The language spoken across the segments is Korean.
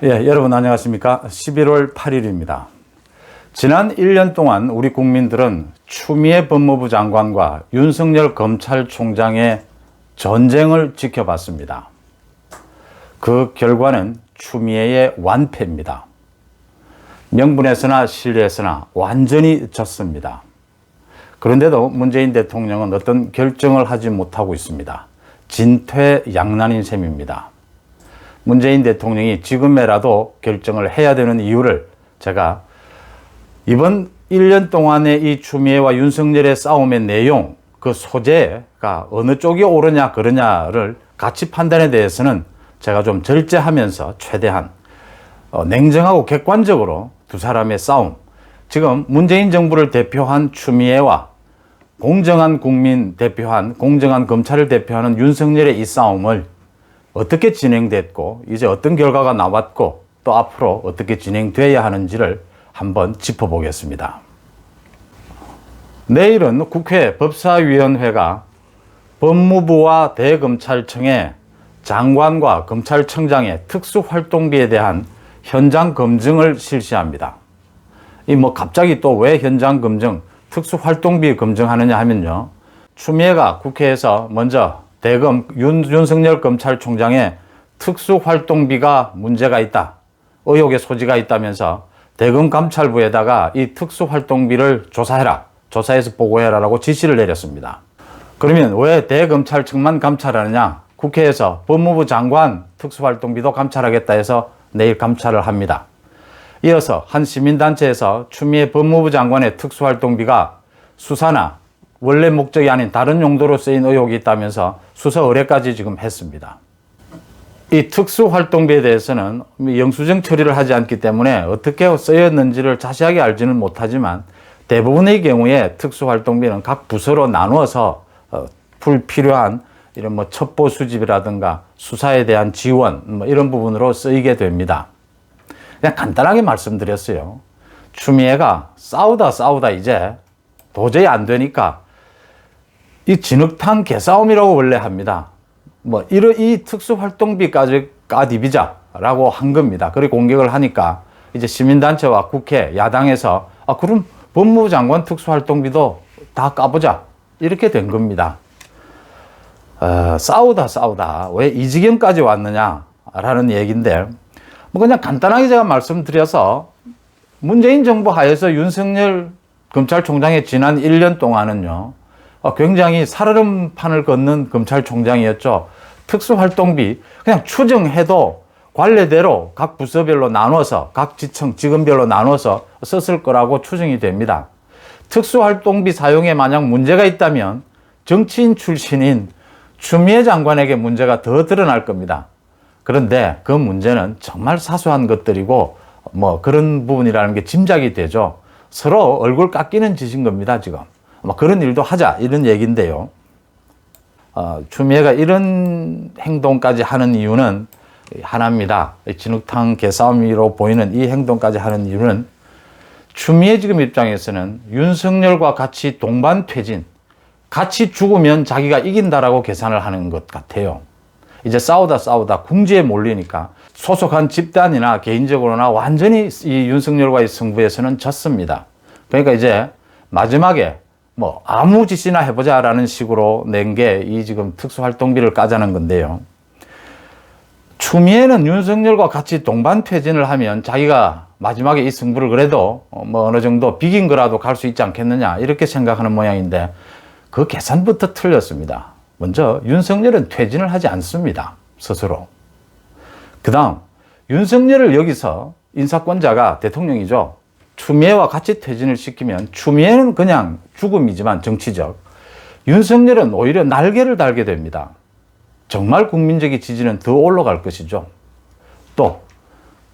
예, 여러분 안녕하십니까? 11월 8일입니다. 지난 1년 동안 우리 국민들은 추미애 법무부 장관과 윤석열 검찰총장의 전쟁을 지켜봤습니다. 그 결과는 추미애의 완패입니다. 명분에서나 실리에서나 완전히 졌습니다. 그런데도 문재인 대통령은 어떤 결정을 하지 못하고 있습니다. 진퇴양난인 셈입니다. 문재인 대통령이 지금에라도 결정을 해야 되는 이유를 제가 이번 1년 동안의 이 추미애와 윤석열의 싸움의 내용, 그 소재가 어느 쪽이 옳으냐 그러냐를 가치 판단에 대해서는 제가 좀 절제하면서 최대한 냉정하고 객관적으로 두 사람의 싸움, 지금 문재인 정부를 대표한 추미애와 공정한 국민 대표한, 공정한 검찰을 대표하는 윤석열의 이 싸움을 어떻게 진행됐고 이제 어떤 결과가 나왔고 또 앞으로 어떻게 진행돼야 하는지를 한번 짚어보겠습니다. 내일은 국회 법사위원회가 법무부와 대검찰청의 장관과 검찰청장의 특수활동비에 대한 현장 검증을 실시합니다. 갑자기 또 왜 현장 검증, 특수활동비 검증하느냐 하면요. 추미애가 국회에서 먼저 윤석열 검찰총장의 특수활동비가 문제가 있다, 의혹의 소지가 있다면서 대검 감찰부에다가 이 특수활동비를 조사해라, 조사해서 보고해라라고 지시를 내렸습니다. 그러면 왜 대검찰청만 감찰하느냐? 국회에서 법무부 장관 특수활동비도 감찰하겠다 해서 내일 감찰을 합니다. 이어서 한 시민단체에서 추미애 법무부 장관의 특수활동비가 수사나 원래 목적이 아닌 다른 용도로 쓰인 의혹이 있다면서 수사 의뢰까지 지금 했습니다. 이 특수활동비에 대해서는 영수증 처리를 하지 않기 때문에 어떻게 쓰였는지를 자세하게 알지는 못하지만 대부분의 경우에 특수활동비는 각 부서로 나누어서 불필요한 이런 첩보 수집이라든가 수사에 대한 지원 이런 부분으로 쓰이게 됩니다. 그냥 간단하게 말씀드렸어요. 추미애가 싸우다 이제 도저히 안 되니까 이 진흙탕 개싸움이라고 원래 합니다. 이 특수활동비까지 까디비자라고 한 겁니다. 그리고 공격을 하니까 이제 시민단체와 국회, 야당에서 그럼 법무부 장관 특수활동비도 다 까보자. 이렇게 된 겁니다. 싸우다 왜 이 지경까지 왔느냐라는 얘기인데, 그냥 간단하게 제가 말씀드려서 문재인 정부 하에서 윤석열 검찰총장의 지난 1년 동안은요, 굉장히 살얼음판을 걷는 검찰총장이었죠. 특수활동비 그냥 추정해도 관례대로 각 부서별로 나눠서 각 지청, 직원별로 나눠서 썼을 거라고 추정이 됩니다. 특수활동비 사용에 만약 문제가 있다면 정치인 출신인 추미애 장관에게 문제가 더 드러날 겁니다. 그런데 그 문제는 정말 사소한 것들이고 그런 부분이라는 게 짐작이 되죠. 서로 얼굴 깎이는 짓인 겁니다, 지금. 그런 일도 하자, 이런 얘기인데요. 추미애가 이런 행동까지 하는 이유는 하나입니다. 진흙탕 개싸움으로 보이는 이 행동까지 하는 이유는 추미애 지금 입장에서는 윤석열과 같이 동반퇴진, 같이 죽으면 자기가 이긴다라고 계산을 하는 것 같아요. 이제 싸우다 궁지에 몰리니까 소속한 집단이나 개인적으로나 완전히 이 윤석열과의 승부에서는 졌습니다. 그러니까 이제 마지막에 아무 짓이나 해보자라는 식으로 낸 게 이 지금 특수활동비를 까자는 건데요. 추미애는 윤석열과 같이 동반퇴진을 하면 자기가 마지막에 이 승부를 그래도 어느 정도 비긴 거라도 갈 수 있지 않겠느냐, 이렇게 생각하는 모양인데 그 계산부터 틀렸습니다. 먼저 윤석열은 퇴진을 하지 않습니다, 스스로. 그 다음 윤석열을 여기서 인사권자가 대통령이죠. 추미애와 같이 퇴진을 시키면 추미애는 그냥 죽음이지만 정치적, 윤석열은 오히려 날개를 달게 됩니다. 정말 국민적인 지지는 더 올라갈 것이죠. 또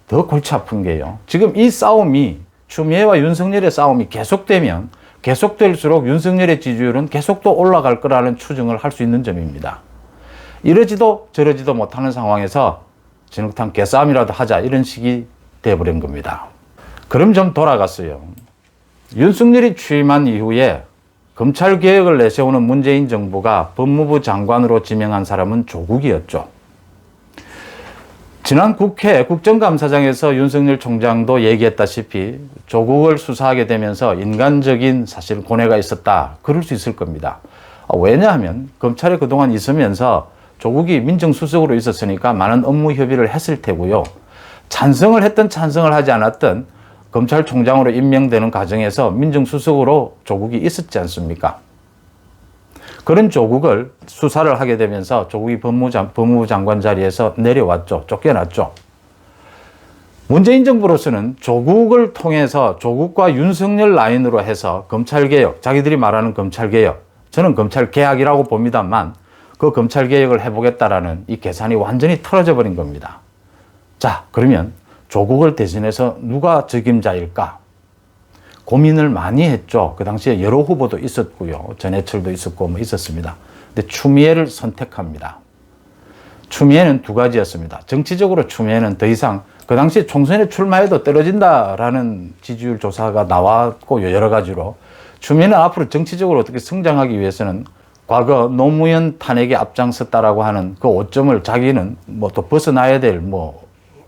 더 골치 아픈 게요, 지금 이 싸움이, 추미애와 윤석열의 싸움이 계속되면 계속될수록 윤석열의 지지율은 계속 또 올라갈 거라는 추정을 할 수 있는 점입니다. 이러지도 저러지도 못하는 상황에서 진흙탕 개싸움이라도 하자, 이런 식이 돼버린 겁니다. 그럼 좀 돌아갔어요. 윤석열이 취임한 이후에 검찰개혁을 내세우는 문재인 정부가 법무부 장관으로 지명한 사람은 조국이었죠. 지난 국회 국정감사장에서 윤석열 총장도 얘기했다시피 조국을 수사하게 되면서 인간적인 사실 고뇌가 있었다. 그럴 수 있을 겁니다. 왜냐하면 검찰에 그동안 있으면서 조국이 민정수석으로 있었으니까 많은 업무 협의를 했을 테고요. 찬성을 했든 찬성을 하지 않았든 검찰총장으로 임명되는 과정에서 민정수석으로 조국이 있었지 않습니까? 그런 조국을 수사를 하게 되면서 조국이 법무부 장관 자리에서 내려왔죠. 쫓겨났죠. 문재인 정부로서는 조국을 통해서 조국과 윤석열 라인으로 해서 검찰개혁, 자기들이 말하는 검찰개혁, 저는 검찰개혁이라고 봅니다만 그 검찰개혁을 해보겠다라는 이 계산이 완전히 틀어져 버린 겁니다. 자, 그러면 조국을 대신해서 누가 적임자일까? 고민을 많이 했죠. 그 당시에 여러 후보도 있었고요. 전해철도 있었고 뭐 있었습니다. 근데 추미애를 선택합니다. 추미애는 두 가지였습니다. 정치적으로 추미애는 더 이상 그 당시에 총선에 출마해도 떨어진다라는 지지율 조사가 나왔고 여러 가지로 추미애는 앞으로 정치적으로 어떻게 성장하기 위해서는 과거 노무현 탄핵에 앞장섰다라고 하는 그 오점을 자기는 뭐 또 벗어나야 될 뭐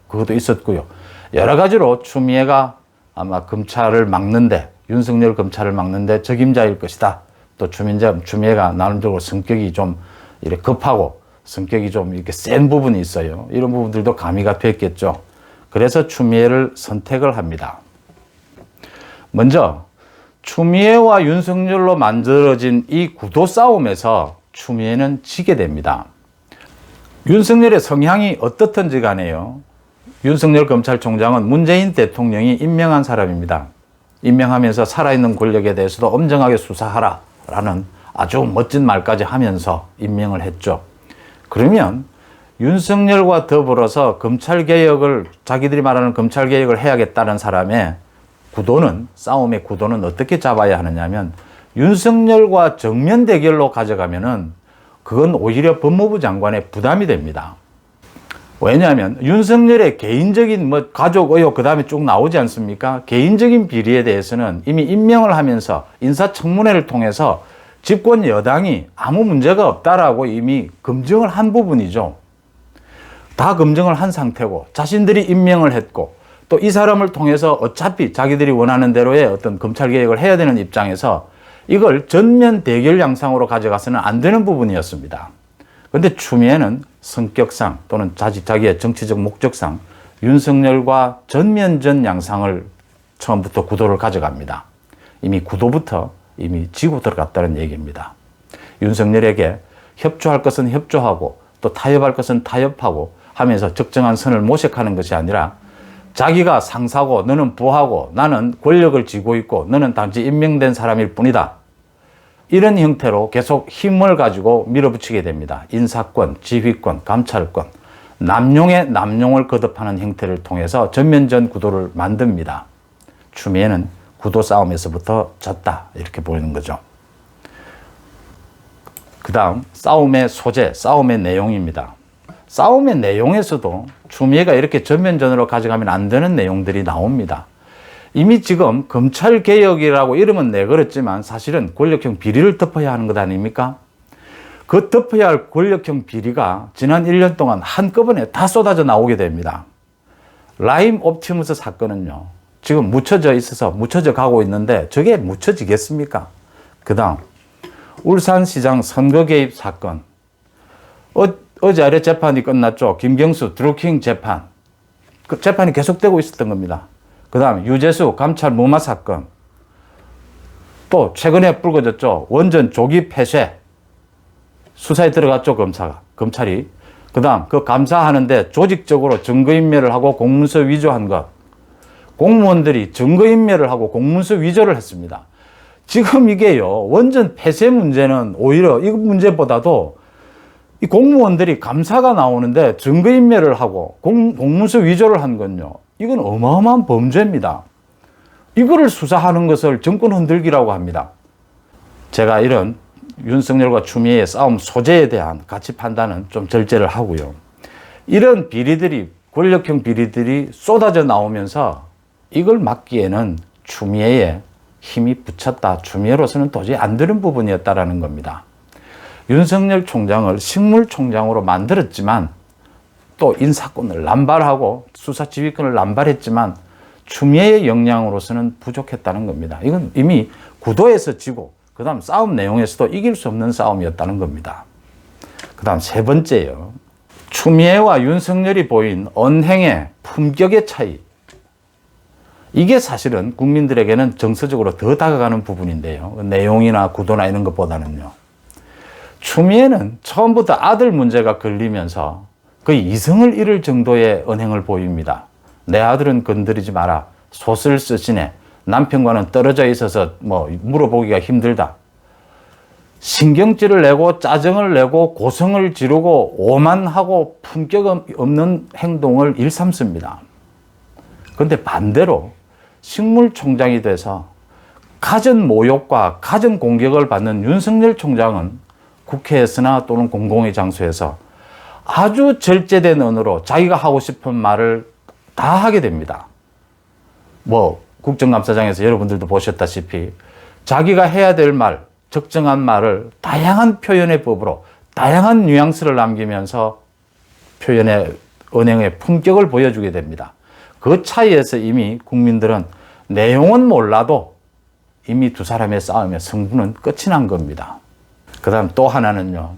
그것도 있었고요. 여러 가지로 추미애가 아마 검찰을 막는데, 윤석열 검찰을 막는데 적임자일 것이다. 또 추미애가 나름대로 성격이 좀 이렇게 급하고 성격이 좀 이렇게 센 부분이 있어요. 이런 부분들도 가미가 됐겠죠. 그래서 추미애를 선택을 합니다. 먼저 추미애와 윤석열로 만들어진 이 구도 싸움에서 추미애는 지게 됩니다. 윤석열의 성향이 어떻든지 간에요. 윤석열 검찰총장은 문재인 대통령이 임명한 사람입니다. 임명하면서 살아있는 권력에 대해서도 엄정하게 수사하라라는 아주 멋진 말까지 하면서 임명을 했죠. 그러면 윤석열과 더불어서 검찰개혁을, 자기들이 말하는 검찰개혁을 해야겠다는 사람의 구도는, 싸움의 구도는 어떻게 잡아야 하느냐면 윤석열과 정면 대결로 가져가면은 그건 오히려 법무부 장관의 부담이 됩니다. 왜냐하면 윤석열의 개인적인 뭐 가족 의혹 그 다음에 쭉 나오지 않습니까? 개인적인 비리에 대해서는 이미 임명을 하면서 인사청문회를 통해서 집권 여당이 아무 문제가 없다라고 이미 검증을 한 부분이죠. 다 검증을 한 상태고 자신들이 임명을 했고 또 이 사람을 통해서 어차피 자기들이 원하는 대로의 어떤 검찰개혁을 해야 되는 입장에서 이걸 전면 대결 양상으로 가져가서는 안 되는 부분이었습니다. 그런데 추미애는 성격상 또는 자기의 정치적 목적상 윤석열과 전면전 양상을 처음부터 구도를 가져갑니다. 이미 구도부터 이미 지고 들어갔다는 얘기입니다. 윤석열에게 협조할 것은 협조하고 또 타협할 것은 타협하고 하면서 적정한 선을 모색하는 것이 아니라 자기가 상사고 너는 부하고 나는 권력을 쥐고 있고 너는 단지 임명된 사람일 뿐이다. 이런 형태로 계속 힘을 가지고 밀어붙이게 됩니다. 인사권, 지휘권, 감찰권, 남용을 거듭하는 형태를 통해서 전면전 구도를 만듭니다. 추미애는 구도 싸움에서부터 졌다 이렇게 보이는 거죠. 그 다음 싸움의 소재, 싸움의 내용입니다. 싸움의 내용에서도 추미애가 이렇게 전면전으로 가져가면 안 되는 내용들이 나옵니다. 이미 지금 검찰개혁이라고 이름은 내걸었지만 사실은 권력형 비리를 덮어야 하는 것 아닙니까? 그 덮어야 할 권력형 비리가 지난 1년 동안 한꺼번에 다 쏟아져 나오게 됩니다. 라임 옵티머스 사건은요, 지금 묻혀져 가고 있는데 저게 묻혀지겠습니까? 그 다음 울산시장 선거 개입 사건, 어제 아래 재판이 끝났죠. 김경수 드루킹 재판, 그 재판이 계속되고 있었던 겁니다. 그 다음 유재수 감찰 무마 사건, 또 최근에 불거졌죠. 원전 조기 폐쇄 수사에 들어갔죠. 검찰이. 그 다음 그 감사하는데 조직적으로 증거인멸을 하고 공문서 위조한 것, 공무원들이 증거인멸을 하고 공문서 위조를 했습니다. 지금 이게요, 원전 폐쇄 문제는 오히려 이 문제보다도 이 공무원들이 감사가 나오는데 증거인멸을 하고 공문서 위조를 한 건요, 이건 어마어마한 범죄입니다. 이거를 수사하는 것을 정권 흔들기라고 합니다. 제가 이런 윤석열과 추미애의 싸움 소재에 대한 가치 판단은 좀 절제를 하고요. 이런 비리들이, 권력형 비리들이 쏟아져 나오면서 이걸 막기에는 추미애의 힘이 붙였다. 추미애로서는 도저히 안 되는 부분이었다라는 겁니다. 윤석열 총장을 식물총장으로 만들었지만 또 인사권을 남발하고 수사 지휘권을 남발했지만 추미애의 역량으로서는 부족했다는 겁니다. 이건 이미 구도에서 지고 그 다음 싸움 내용에서도 이길 수 없는 싸움이었다는 겁니다. 그 다음 세 번째요. 추미애와 윤석열이 보인 언행의 품격의 차이. 이게 사실은 국민들에게는 정서적으로 더 다가가는 부분인데요. 내용이나 구도나 이런 것보다는요. 추미애는 처음부터 아들 문제가 걸리면서 거의 이성을 잃을 정도의 언행을 보입니다. 내 아들은 건드리지 마라. 소설 쓰시네. 남편과는 떨어져 있어서 물어보기가 힘들다. 신경질을 내고 짜증을 내고 고성을 지르고 오만하고 품격 없는 행동을 일삼습니다. 그런데 반대로 식물총장이 돼서 가전 모욕과 가전 공격을 받는 윤석열 총장은 국회에서나 또는 공공의 장소에서 아주 절제된 언어로 자기가 하고 싶은 말을 다 하게 됩니다. 국정감사장에서 여러분들도 보셨다시피 자기가 해야 될 말, 적정한 말을 다양한 표현의 법으로 다양한 뉘앙스를 남기면서 표현의 언행의 품격을 보여주게 됩니다. 그 차이에서 이미 국민들은 내용은 몰라도 이미 두 사람의 싸움의 승부는 끝이 난 겁니다. 그 다음 또 하나는요.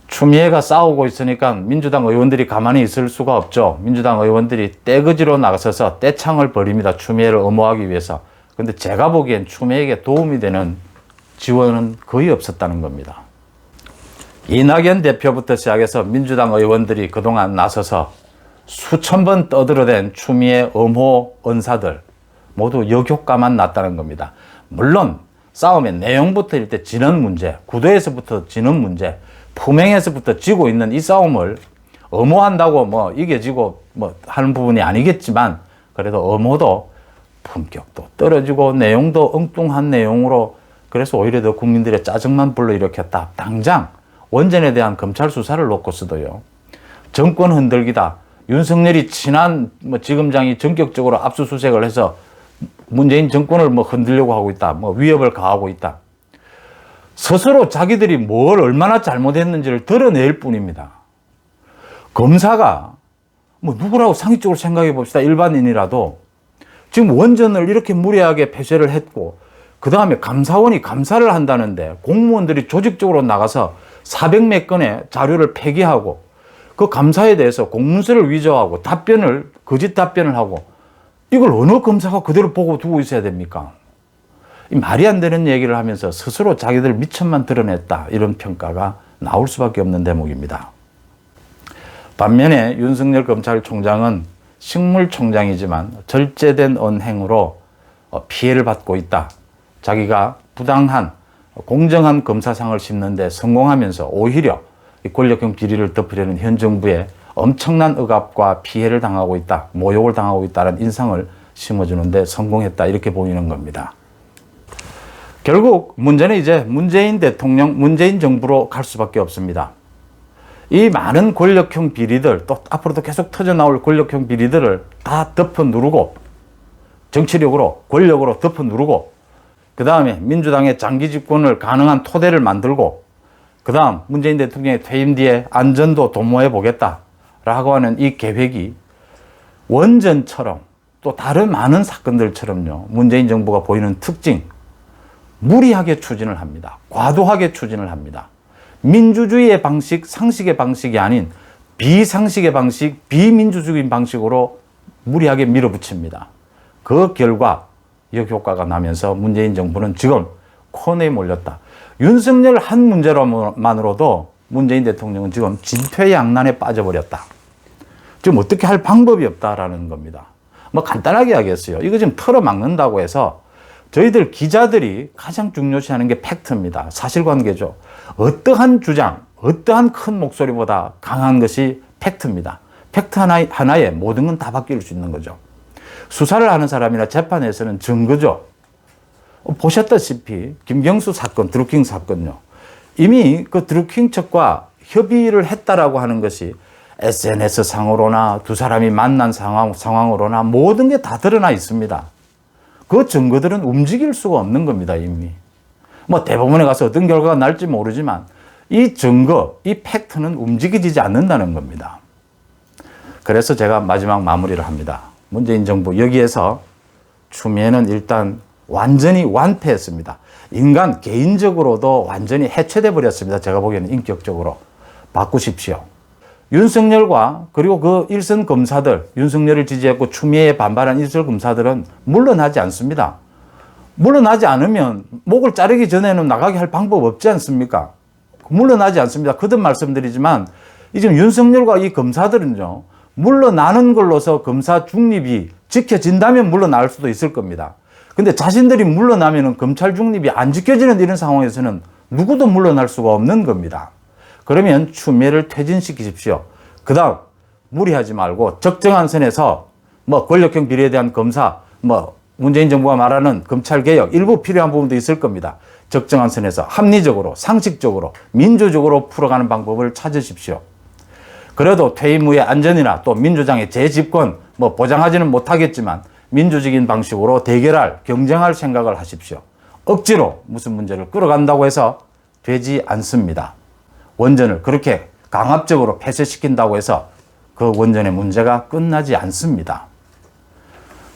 추미애가 싸우고 있으니까 민주당 의원들이 가만히 있을 수가 없죠. 민주당 의원들이 떼거지로 나서서 떼창을 벌입니다. 추미애를 엄호하기 위해서. 그런데 제가 보기엔 추미애에게 도움이 되는 지원은 거의 없었다는 겁니다. 이낙연 대표부터 시작해서 민주당 의원들이 그동안 나서서 수천 번 떠들어댄 추미애 엄호 언사들 모두 역효과만 났다는 겁니다. 물론 싸움의 내용부터 일단 지는 문제, 구도에서부터 지는 문제, 품행에서부터 지고 있는 이 싸움을 엄호한다고 이겨지고 하는 부분이 아니겠지만 그래도 엄호도 품격도 떨어지고 내용도 엉뚱한 내용으로 그래서 오히려 더 국민들의 짜증만 불러일으켰다. 당장 원전에 대한 검찰 수사를 놓고서도요. 정권 흔들기다. 윤석열이 친한 지검장이 전격적으로 압수수색을 해서 문재인 정권을 흔들려고 하고 있다. 위협을 가하고 있다. 스스로 자기들이 뭘 얼마나 잘못했는지를 드러낼 뿐입니다. 검사가 누구라고 상식적으로 생각해 봅시다. 일반인이라도 지금 원전을 이렇게 무리하게 폐쇄를 했고 그 다음에 감사원이 감사를 한다는데 공무원들이 조직적으로 나가서 400몇 건의 자료를 폐기하고 그 감사에 대해서 공문서를 위조하고 거짓 답변을 하고 이걸 어느 검사가 그대로 보고 두고 있어야 됩니까? 이 말이 안 되는 얘기를 하면서 스스로 자기들 미천만 드러냈다. 이런 평가가 나올 수밖에 없는 대목입니다. 반면에 윤석열 검찰총장은 식물총장이지만 절제된 언행으로 피해를 받고 있다. 자기가 부당한 공정한 검사상을 씹는 데 성공하면서 오히려 권력형 비리를 덮으려는 현 정부의 엄청난 억압과 피해를 당하고 있다. 모욕을 당하고 있다는 인상을 심어주는 데 성공했다. 이렇게 보이는 겁니다. 결국 문제는 이제 문재인 대통령, 문재인 정부로 갈 수밖에 없습니다. 이 많은 권력형 비리들, 또 앞으로도 계속 터져나올 권력형 비리들을 다 덮어 누르고 정치력으로, 권력으로 덮어 누르고 그 다음에 민주당의 장기 집권을 가능한 토대를 만들고 그 다음 문재인 대통령의 퇴임 뒤에 안전도 도모해 보겠다라고 하는 이 계획이 원전처럼 또 다른 많은 사건들처럼요. 문재인 정부가 보이는 특징, 무리하게 추진을 합니다. 과도하게 추진을 합니다. 민주주의의 방식, 상식의 방식이 아닌 비상식의 방식, 비민주주의인 방식으로 무리하게 밀어붙입니다. 그 결과 역효과가 나면서 문재인 정부는 지금 코너에 몰렸다. 윤석열 한 문제로만으로도 문재인 대통령은 지금 진퇴양난에 빠져버렸다. 지금 어떻게 할 방법이 없다라는 겁니다. 간단하게 하겠어요. 이거 지금 털어막는다고 해서 저희들 기자들이 가장 중요시하는 게 팩트입니다. 사실관계죠. 어떠한 주장, 어떠한 큰 목소리보다 강한 것이 팩트입니다. 팩트 하나에 모든 건 다 바뀔 수 있는 거죠. 수사를 하는 사람이나 재판에서는 증거죠. 보셨다시피 김경수 사건, 드루킹 사건요. 이미 그 드루킹 측과 협의를 했다라고 하는 것이 SNS 상으로나 두 사람이 만난 상황으로나 모든 게 다 드러나 있습니다. 그 증거들은 움직일 수가 없는 겁니다, 이미. 대법원에 가서 어떤 결과가 날지 모르지만 이 증거, 이 팩트는 움직이지 않는다는 겁니다. 그래서 제가 마지막 마무리를 합니다. 문재인 정부 여기에서 추미애는 일단 완전히 완패했습니다. 인간 개인적으로도 완전히 해체돼 버렸습니다. 제가 보기에는 인격적으로. 바꾸십시오. 윤석열과 그리고 그 일선 검사들, 윤석열을 지지했고 추미애에 반발한 일선 검사들은 물러나지 않습니다. 물러나지 않으면 목을 자르기 전에는 나가게 할 방법 없지 않습니까? 물러나지 않습니다. 거듭 말씀드리지만 지금 윤석열과 이 검사들은요, 물러나는 걸로서 검사 중립이 지켜진다면 물러날 수도 있을 겁니다. 근데 자신들이 물러나면은 검찰 중립이 안 지켜지는 이런 상황에서는 누구도 물러날 수가 없는 겁니다. 그러면 추미애를 퇴진시키십시오. 그 다음, 무리하지 말고 적정한 선에서 권력형 비리에 대한 검사, 문재인 정부가 말하는 검찰 개혁 일부 필요한 부분도 있을 겁니다. 적정한 선에서 합리적으로, 상식적으로, 민주적으로 풀어가는 방법을 찾으십시오. 그래도 퇴임 후의 안전이나 또 민주당의 재집권 보장하지는 못하겠지만 민주적인 방식으로 대결할, 경쟁할 생각을 하십시오. 억지로 무슨 문제를 끌어간다고 해서 되지 않습니다. 원전을 그렇게 강압적으로 폐쇄시킨다고 해서 그 원전의 문제가 끝나지 않습니다.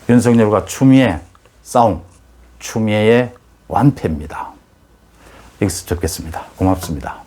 윤석열과 추미애 싸움, 추미애의 완패입니다. 여기서 접겠습니다. 고맙습니다.